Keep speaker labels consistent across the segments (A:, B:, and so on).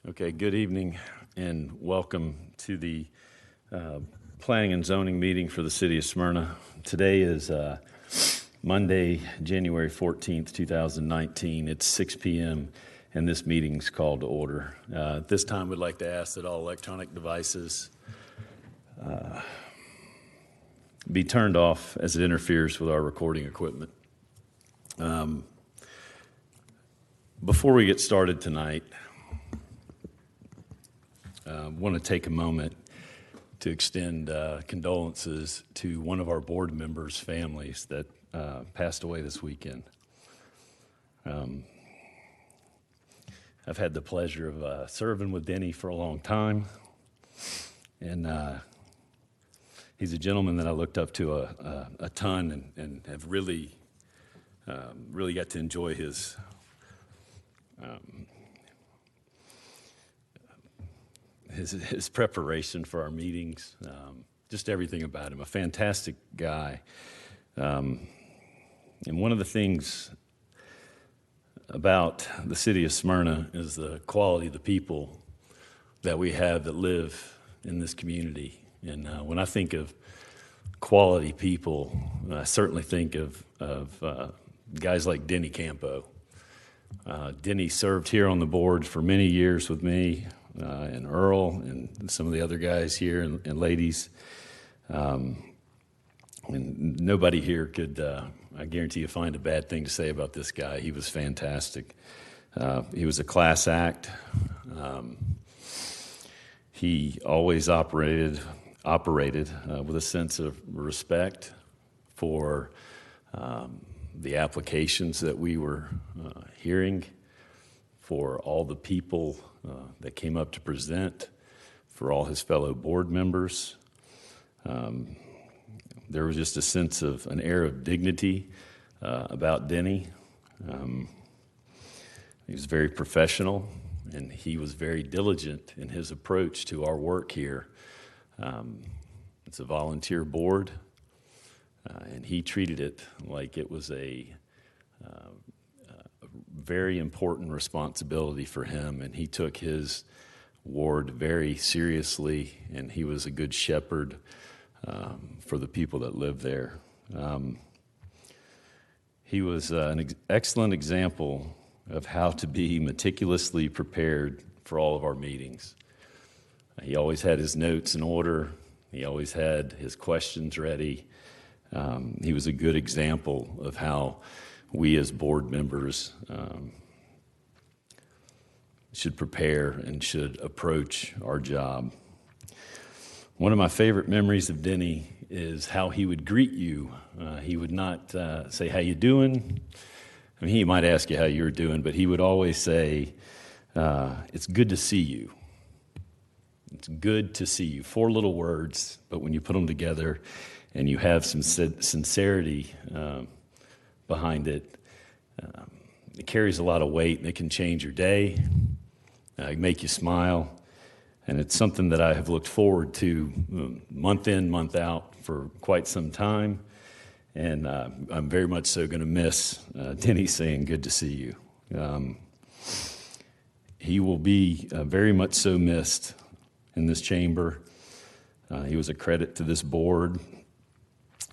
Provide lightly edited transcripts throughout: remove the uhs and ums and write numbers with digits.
A: Okay, good evening and welcome to the Planning and Zoning meeting for the City of Smyrna. Today is Monday, January 14th, 2019. It's 6 p.m. and this meeting's called to order. At this time, we'd like to ask that all electronic devices be turned off as it interferes with our recording equipment. Before we get started tonight, I want to take a moment to extend condolences to one of our board members' families that passed away this weekend. I've had the pleasure of serving with Denny for a long time, and he's a gentleman that I looked up to a ton and have really got to enjoy his preparation for our meetings, just everything about him, a fantastic guy. And one of the things about the city of Smyrna is the quality of the people that we have that live in this community. And when I think of quality people, I certainly think of guys like Denny Campo. Denny served here on the board for many years with me, and Earl and some of the other guys here and ladies. And nobody here could, I guarantee you, find a bad thing to say about this guy. He was fantastic. He was a class act. He always operated with a sense of respect for the applications that we were hearing, for all the people that came up to present, for all his fellow board members. There was just a sense of an air of dignity about Denny. He was very professional, and he was very diligent in his approach to our work here. It's a volunteer board, and he treated it like it was a very important responsibility for him, and he took his ward very seriously, and he was a good shepherd for the people that live there. He was an excellent example of how to be meticulously prepared for all of our meetings. He always had his notes in order. He always had his questions ready. He was a good example of how we as board members should prepare and should approach our job. One of my favorite memories of Denny is how he would greet you. He would not say, "How you doing?" I mean, he might ask you how you were doing, but he would always say, "It's good to see you. It's good to see you." 4 little words, but when you put them together and you have some sincerity behind it, it carries a lot of weight, and it can change your day, make you smile, and it's something that I have looked forward to month in, month out for quite some time, and I'm very much so going to miss Denny saying, "Good to see you." He will be very much so missed in this chamber. He was a credit to this board.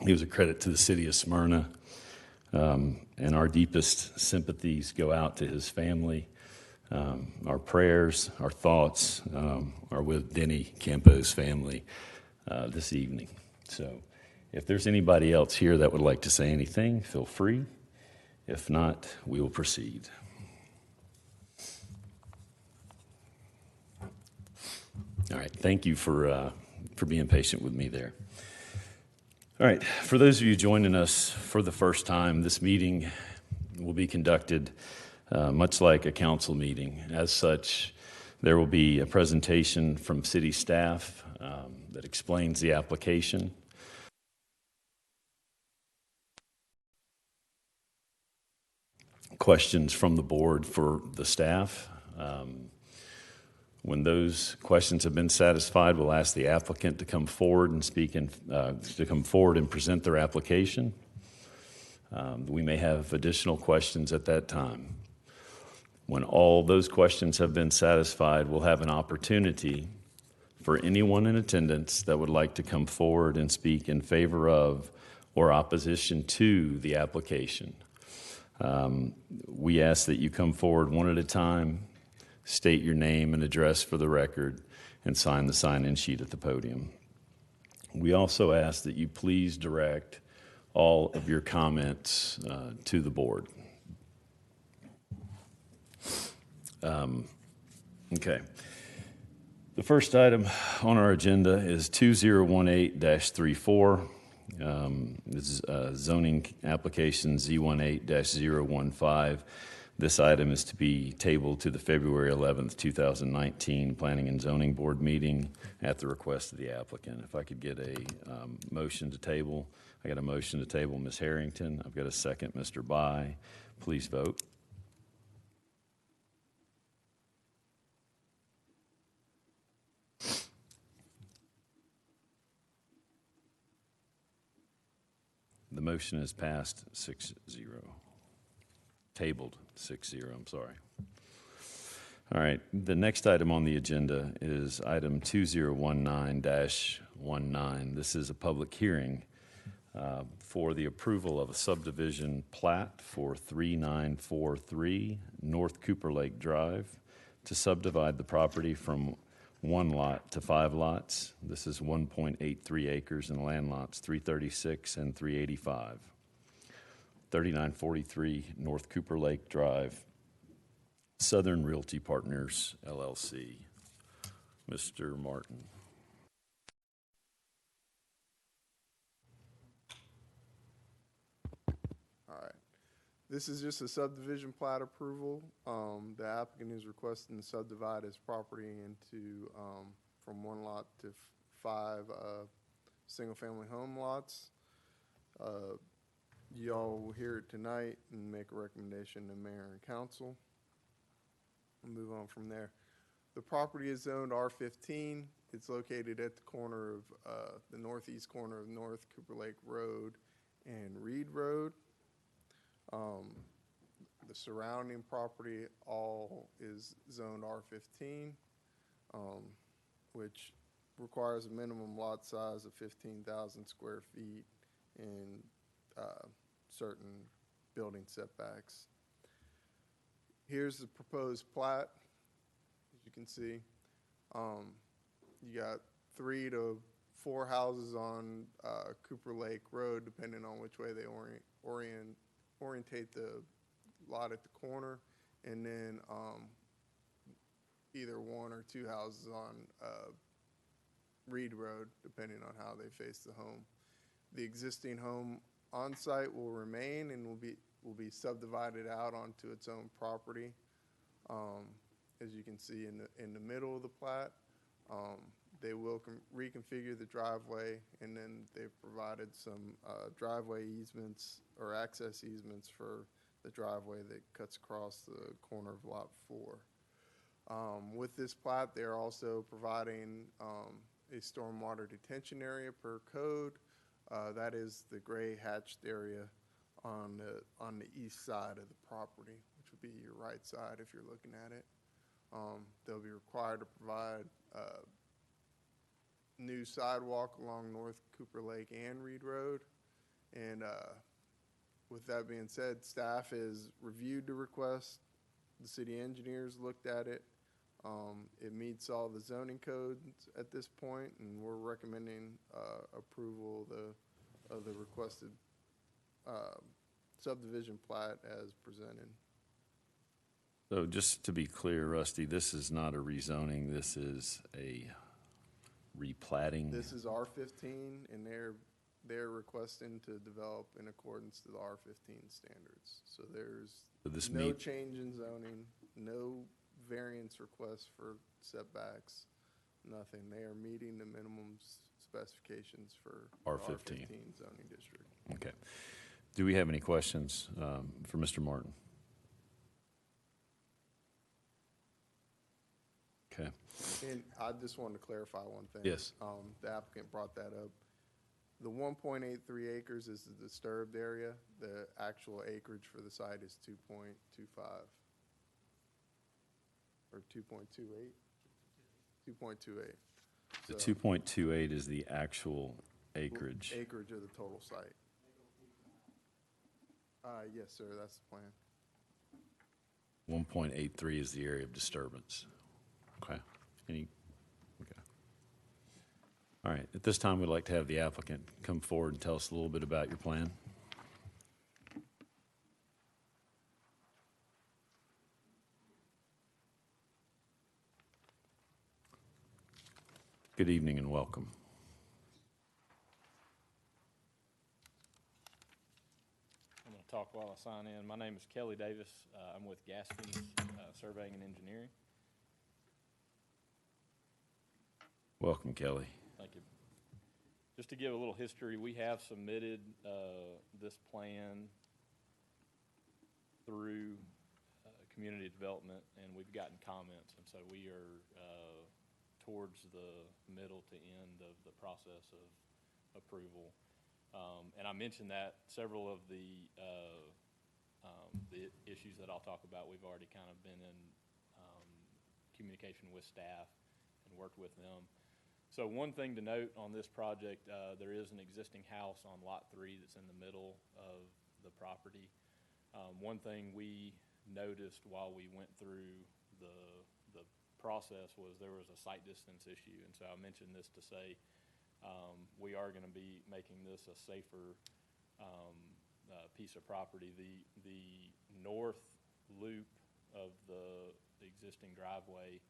A: He was a credit to the city of Smyrna. And our deepest sympathies go out to his family. Our prayers, our thoughts are with Denny Campo's family this evening. So if there's anybody else here that would like to say anything, feel free. If not, we will proceed. All right, thank you for being patient with me there. All right, for those of you joining us for the first time, this meeting will be conducted much like a council meeting. As such, there will be a presentation from city staff that explains the application. Questions from the board for the staff. When those questions have been satisfied, we'll ask the applicant to come forward and present their application. We may have additional questions at that time. When all those questions have been satisfied, we'll have an opportunity for anyone in attendance that would like to come forward and speak in favor of or opposition to the application. We ask that you come forward one at a time, state your name and address for the record, and sign the sign-in sheet at the podium. We also ask that you please direct all of your comments to the board. Okay. The first item on our agenda is 2018-34. This is zoning application Z18-015. This item is to be tabled to the February 11th, 2019 Planning and Zoning Board meeting at the request of the applicant. If I could get a motion to table. I got a motion to table, Ms. Harrington. I've got a second, Mr. Bai. Please vote. The motion is passed 6-0. Tabled 6-0, I'm sorry. All right, the next item on the agenda is item 2019-19. This is a public hearing for the approval of a subdivision plat for 3943 North Cooper Lake Drive to subdivide the property from 1 lot to 5 lots. This is 1.83 acres in land lots 336 and 385. 3943 North Cooper Lake Drive, Southern Realty Partners, LLC. Mr. Martin.
B: All right. This is just a subdivision plat approval. The applicant is requesting to subdivide his property into from 1 lot to 5 single-family home lots. Y'all will hear it tonight and make a recommendation to mayor and council. We'll move on from there. The property is zoned R15. It's located at the corner of the northeast corner of North Cooper Lake Road and Reed Road. The surrounding property all is zoned R15, which requires a minimum lot size of 15,000 square feet and certain building setbacks. Here's the proposed plat. As you can see, you got 3 to 4 houses on Cooper Lake Road, depending on which way they orientate the lot at the corner, and then either 1 or 2 houses on Reed Road, depending on how they face the home. The existing home on site will remain and will be subdivided out onto its own property. As you can see in the middle of the plat, they will reconfigure the driveway, and then they've provided some driveway easements or access easements for the driveway that cuts across the corner of lot 4. With this plat, they're also providing a stormwater detention area per code. That is the gray hatched area on the east side of the property, which would be your right side if you're looking at it. They'll be required to provide new sidewalk along North Cooper Lake and Reed Road. And with that being said, staff has reviewed the request. The city engineers looked at it. It meets all the zoning codes at this point, and we're recommending approval of the requested subdivision plat as presented.
A: So just to be clear, Rusty, this is not a rezoning, this is a replatting?
B: This is R15, and they're requesting to develop in accordance to the R15 standards. So there's no change in zoning, no variance requests for setbacks, nothing. They are meeting the minimum specifications for R15 zoning district.
A: Okay. Do we have any questions for Mr. Martin? Okay.
B: And I just wanted to clarify one thing.
A: Yes.
B: The applicant brought that up. The 1.83 acres is the disturbed area. The actual acreage for the site is 2.25. or 2.28? 2.28.
A: The
B: So,
A: 2.28 is the actual acreage.
B: acreage of the total site. Yes, sir, that's the plan.
A: 1.83 is the area of disturbance. Okay. Okay. All right. At this time, we'd like to have the applicant come forward and tell us a little bit about your plan. Good evening and welcome.
C: I'm going to talk while I sign in. My name is Kelly Davis. I'm with Gaskins Surveying and Engineering.
A: Welcome, Kelly.
C: Thank you. Just to give a little history, we have submitted this plan through community development, and we've gotten comments, and so we are towards the middle to end of the process of approval. And I mentioned that several of the issues that I'll talk about, we've already kind of been in communication with staff and worked with them. So one thing to note on this project, there is an existing house on Lot 3 that's in the middle of the property. One thing we noticed while we went through the process was there was a site distance issue, and so I mentioned this to say we are going to be making this a safer piece of property. The north loop of the existing driveway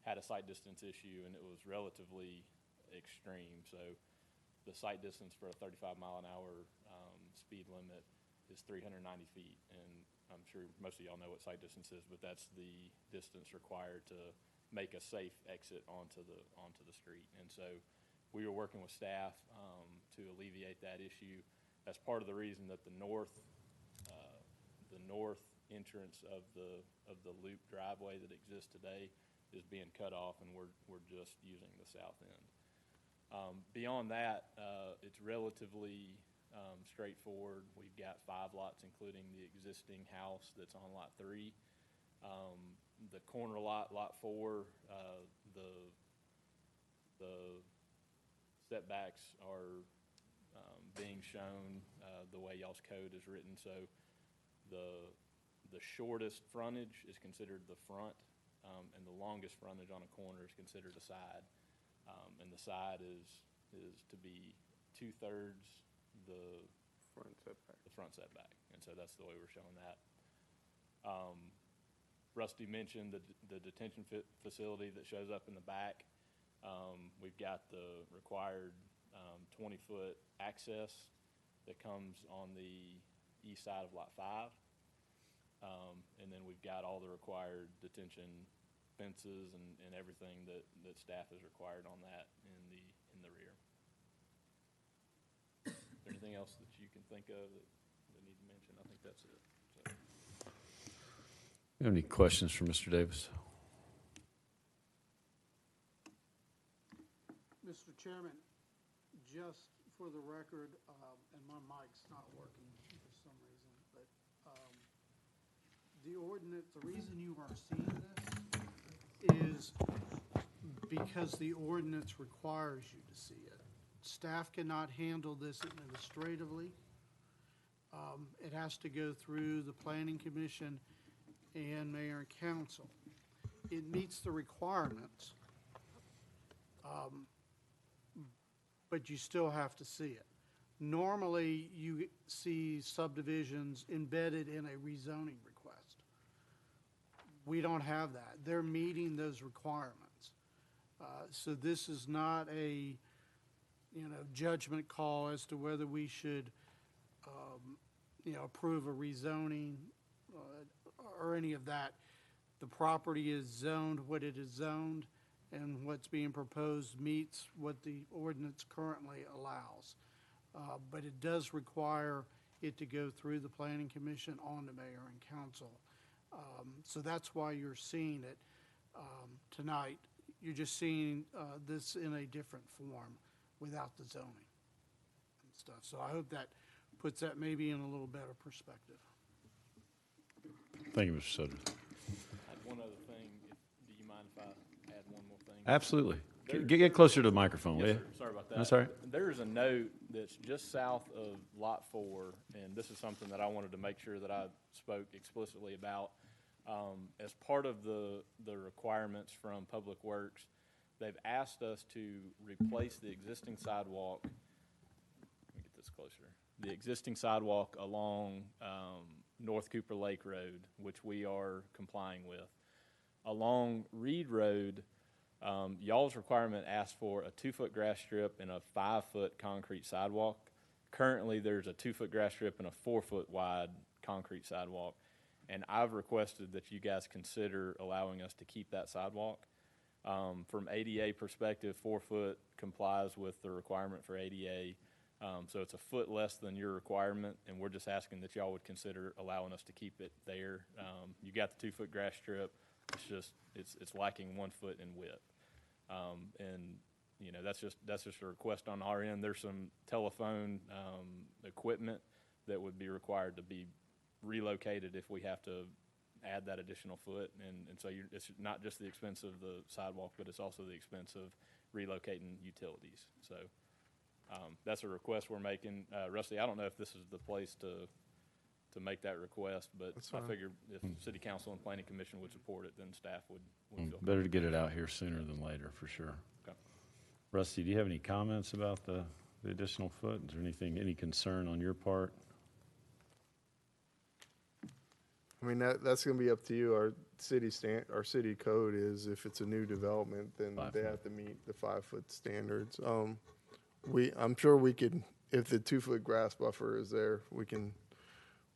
C: had a site distance issue, and it was relatively extreme. So the site distance for a 35-mile-an-hour speed limit is 390 feet, and I'm sure most of y'all know what site distance is, but that's the distance required to make a safe exit onto the street. And so we were working with staff to alleviate that issue. That's part of the reason that the north entrance of the loop driveway that exists today is being cut off, and we're just using the south end. Beyond that, it's relatively straightforward. We've got 5 lots, including the existing house that's on Lot 3. The corner lot, Lot 4, the setbacks are being shown the way y'all's code is written. So the shortest frontage is considered the front, and the longest frontage on a corner is considered a side. And the side is to be 2/3 the front setback. And so that's the way we're showing that. Rusty mentioned the detention facility that shows up in the back. We've got the required 20-foot access that comes on the east side of Lot 5. And then we've got all the required detention fences and everything that staff has required on that in the rear. Is there anything else that you can think of that I need to mention? I think that's it. So.
A: You have any questions for Mr. Davis?
D: Mr. Chairman, just for the record, and my mic's not working for some reason, but the ordinance, the reason you are seeing this is because the ordinance requires you to see it. Staff cannot handle this administratively. It has to go through the Planning Commission and Mayor and Council. It meets the requirements, but you still have to see it. Normally, you see subdivisions embedded in a rezoning request. We don't have that. They're meeting those requirements. So this is not a, judgment call as to whether we should, approve a rezoning or any of that. The property is zoned what it is zoned, and what's being proposed meets what the ordinance currently allows. But it does require it to go through the Planning Commission on the Mayor and Council. So that's why you're seeing it tonight. You're just seeing this in a different form without the zoning and stuff. So I hope that puts that maybe in a little better perspective.
A: Thank you, Mr. Sutter.
C: I had one other thing. Do you
A: Absolutely. Get closer to the microphone, will
C: Yes,
A: you?
C: sir. Sorry about that.
A: That's all right.
C: There's a note that's just south of Lot 4, and this is something that I wanted to make sure that I spoke explicitly about. As part of the requirements from Public Works, they've asked us to replace the existing sidewalk. Let me get this closer. The existing sidewalk along North Cooper Lake Road, which we are complying with. Along Reed Road, y'all's requirement asks for a 2-foot grass strip and a 5-foot concrete sidewalk. Currently, there's a 2-foot grass strip and a 4-foot wide concrete sidewalk. And I've requested that you guys consider allowing us to keep that sidewalk. From ADA perspective, 4-foot complies with the requirement for ADA. So it's a foot less than your requirement, and we're just asking that y'all would consider allowing us to keep it there. You got the 2-foot grass strip. It's just, it's lacking 1 foot in width. And, you know, that's just a request on our end. There's some telephone equipment that would be required to be relocated if we have to add that additional foot. And so it's not just the expense of the sidewalk, but it's also the expense of relocating utilities. So that's a request we're making. Rusty, I don't know if this is the place to make that request, but I figured if City Council and Planning Commission would support it, then staff would feel
A: Better to get it out here sooner than later, for sure.
C: Okay.
A: Rusty, do you have any comments about the additional foot? Is there anything, any concern on your part?
B: I mean, that's gonna be up to you. Our city code is if it's a new development, then
A: 5
B: they
A: foot.
B: have to meet the 5-foot standards. I'm sure we could, if the 2-foot grass buffer is there, we can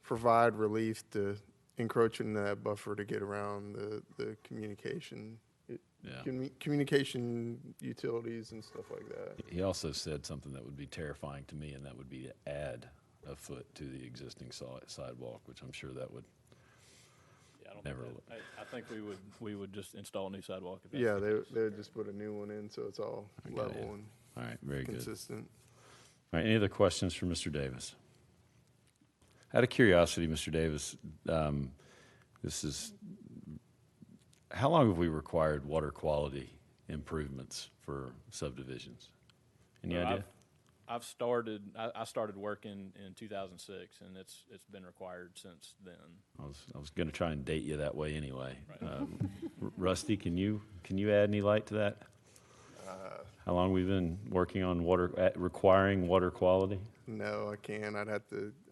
B: provide relief to encroach into that buffer to get around the communication, communication utilities and stuff like that.
A: He also said something that would be terrifying to me, and that would be to add a foot to the existing sidewalk, which I'm sure that would
C: Yeah, I don't
A: never.
C: think that, I think we would just install a new sidewalk. If that's
B: Yeah,
C: the case.
B: they would just put a new one in, so it's all
A: got
B: level
A: you.
B: and
A: All right, very good.
B: consistent.
A: All right, any other questions for Mr. Davis? Out of curiosity, Mr. Davis, how long have we required water quality improvements for subdivisions? Any
C: So
A: idea?
C: I started working in 2006, and it's been required since then.
A: I was going to try and date you that way anyway.
C: Right.
A: Rusty, can you add any light to that? How long we've been working on requiring water quality?
B: No, I can't.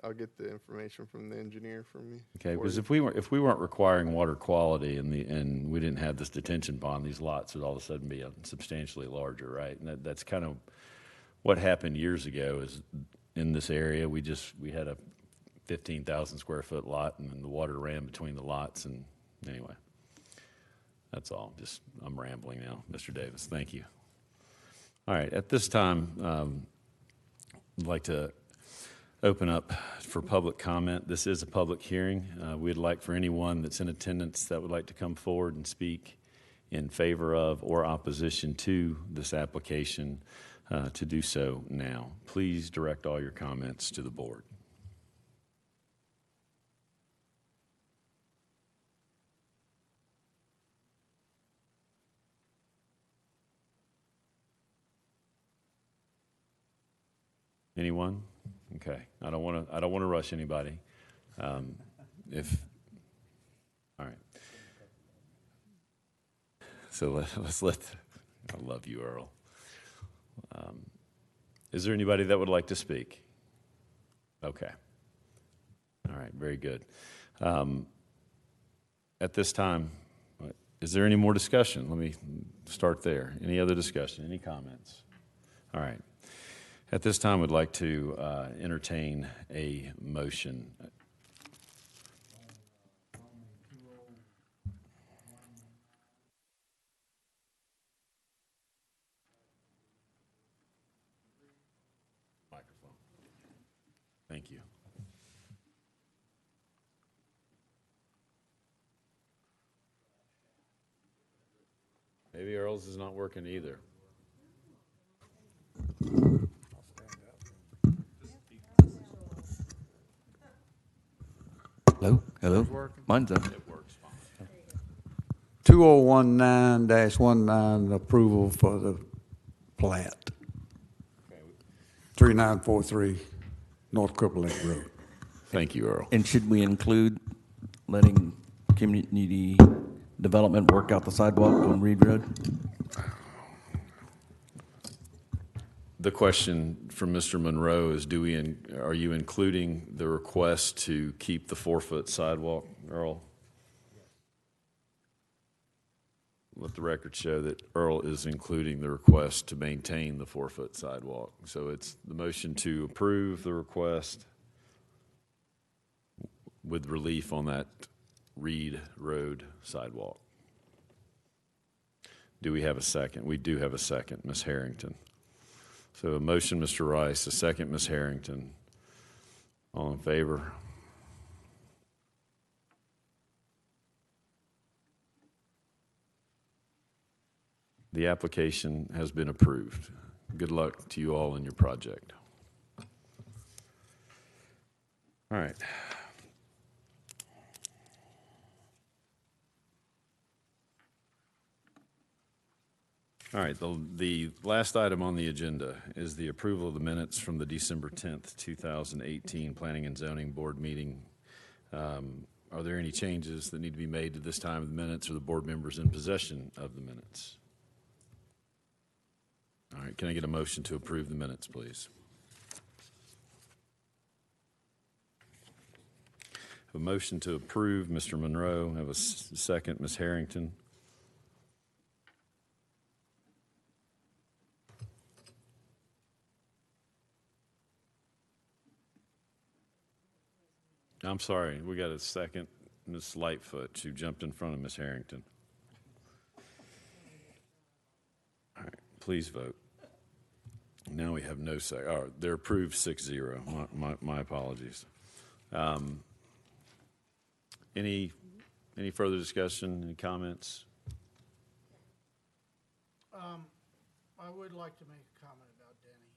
B: I'll get the information from the engineer from you.
A: Okay,
B: for
A: because
B: you.
A: if we weren't requiring water quality and we didn't have this detention pond, these lots would all of a sudden be substantially larger, right? And that's kind of what happened years ago. Is in this area we had a 15,000 square foot lot, and the water ran between the lots. And anyway, that's all. I'm rambling now, Mr. Davis. Thank you. All right, at this time, I'd like to open up for public comment. This is a public hearing. We'd like for anyone that's in attendance that would like to come forward and speak in favor of or opposition to this application to do so now. Please direct all your comments to the board. Anyone? Okay. I don't want to rush anybody. All right. So let's let. I love you, Earl. Is there anybody that would like to speak? Okay. All right. Very good. At this time, is there any more discussion? Let me start there. Any other discussion? Any comments? All right. At this time, we'd like to entertain a motion. Microphone. Thank you. Maybe Earl's is not working either.
E: Hello? Hello?
D: working.
E: Mine's on.
A: It works fine.
E: 2019-19 approval for the plat. 3943 North Cripple Lake Road.
A: Thank you, Earl.
F: And should we include letting community development work out the sidewalk on Reed Road?
A: The question from Mr. Monroe is, are you including the request to keep the 4-foot sidewalk, Earl? Let the record show that Earl is including the request to maintain the 4-foot sidewalk. So it's the motion to approve the request with relief on that Reed Road sidewalk. Do we have a second? We do have a second, Ms. Harrington. So a motion, Mr. Rice, a second, Ms. Harrington. All in favor? The application has been approved. Good luck to you all in your project. All right. All right, the last item on the agenda is the approval of the minutes from the December 10th, 2018 Planning and Zoning Board meeting. Are there any changes that need to be made to this time of the minutes, or the board members in possession of the minutes? All right, can I get a motion to approve the minutes, please? A motion to approve, Mr. Monroe. Have a second, Ms. Harrington. I'm sorry, we got a second, Ms. Lightfoot, who jumped in front of Ms. Harrington. All right, please vote. Now we have no second. Oh, they're approved 6-0. My apologies. Any further discussion, any comments?
D: I would like to make a comment about Denny.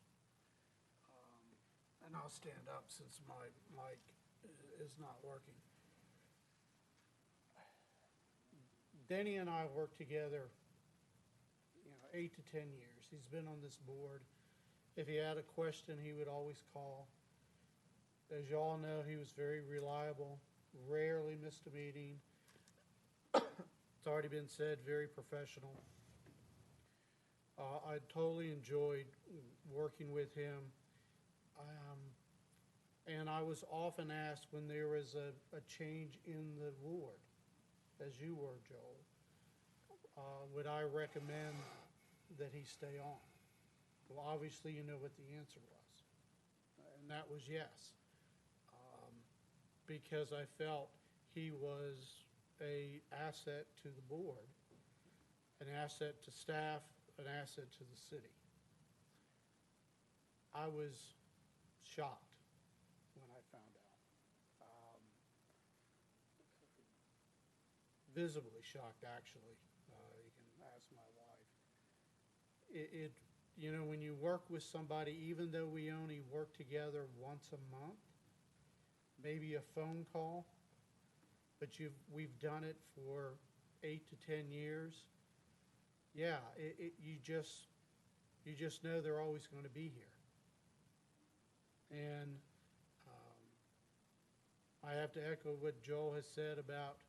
D: And I'll stand up since my mic is not working. Denny and I worked together, 8 to 10 years. He's been on this board. If he had a question, he would always call. As you all know, he was very reliable, rarely missed a meeting. It's already been said, very professional. I totally enjoyed working with him. And I was often asked when there was a change in the ward, as you were, Joel, would I recommend that he stay on? Well, obviously you know what the answer was, and that was yes, because I felt he was an asset to the board, an asset to staff, an asset to the city. I was shocked when I found out. Visibly shocked, actually. You can ask my wife. When you work with somebody, even though we only work together once a month, maybe a phone call, but we've done it for 8 to 10 years. Yeah, you just know they're always going to be here. And I have to echo what Joel has said about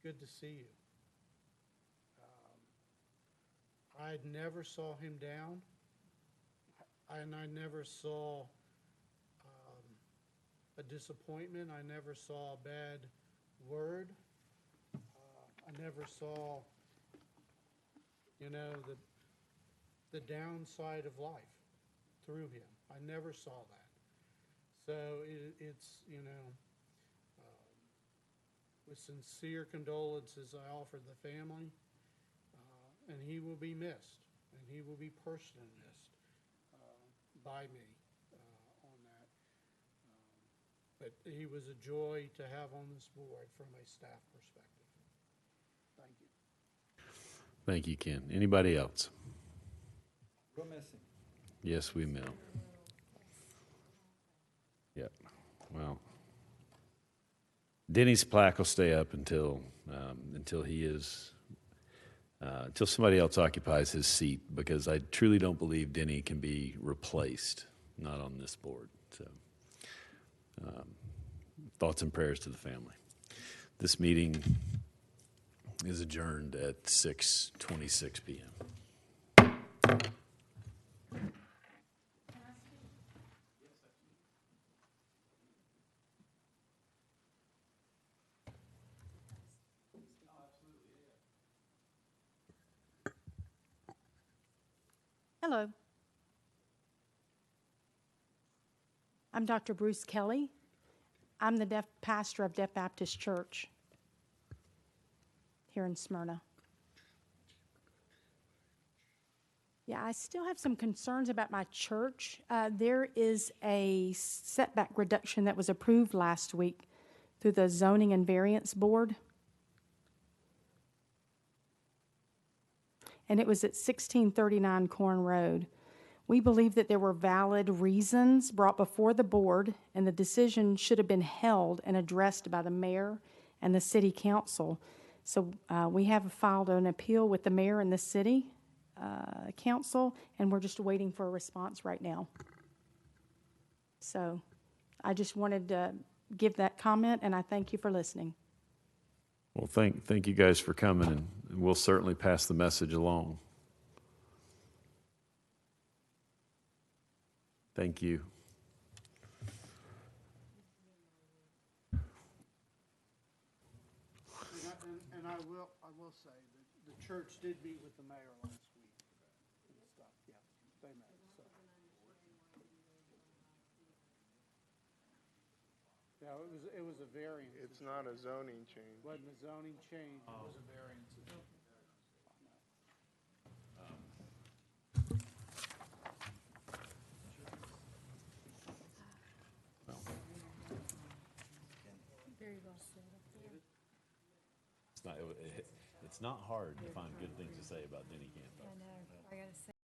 D: good to see you. I never saw him down, and I never saw a disappointment. I never saw a bad word. I never saw, the downside of life through him. I never saw that. So it's with sincere condolences I offer the family, and he will be missed, and he will be personally missed by me on that. But he was a joy to have on this board from a staff perspective. Thank you.
A: Thank you, Ken. Anybody else?
E: We'll miss him.
A: Yes, we will. Yep. Well, Denny's plaque will stay up until he is until somebody else occupies his seat, because I truly don't believe Denny can be replaced, not on this board. So, thoughts and prayers to the family. This meeting is adjourned at 6:26 p.m.
G: Hello. I'm Dr. Bruce Kelly. I'm the deaf pastor of Deaf Baptist Church here in Smyrna. Yeah, I still have some concerns about my church. There is a setback reduction that was approved last week through the Zoning and Variance Board. And it was at 1639 Corn Road. We believe that there were valid reasons brought before the board, and the decision should have been held and addressed by the mayor and the city council. So we have filed an appeal with the mayor and the city council, and we're just waiting for a response right now. So I just wanted to give that comment, and I thank you for listening.
A: Well, thank you guys for coming, and we'll certainly pass the message along. Thank you.
D: And I will say that the church did meet with the mayor last week and stuff. Yeah, they met, so. Yeah, it was a variance.
B: It's not a zoning change.
D: Wasn't a zoning change, it was a variance.
A: It's not hard to find good things to say about Denny Camp.
H: I know, I gotta say.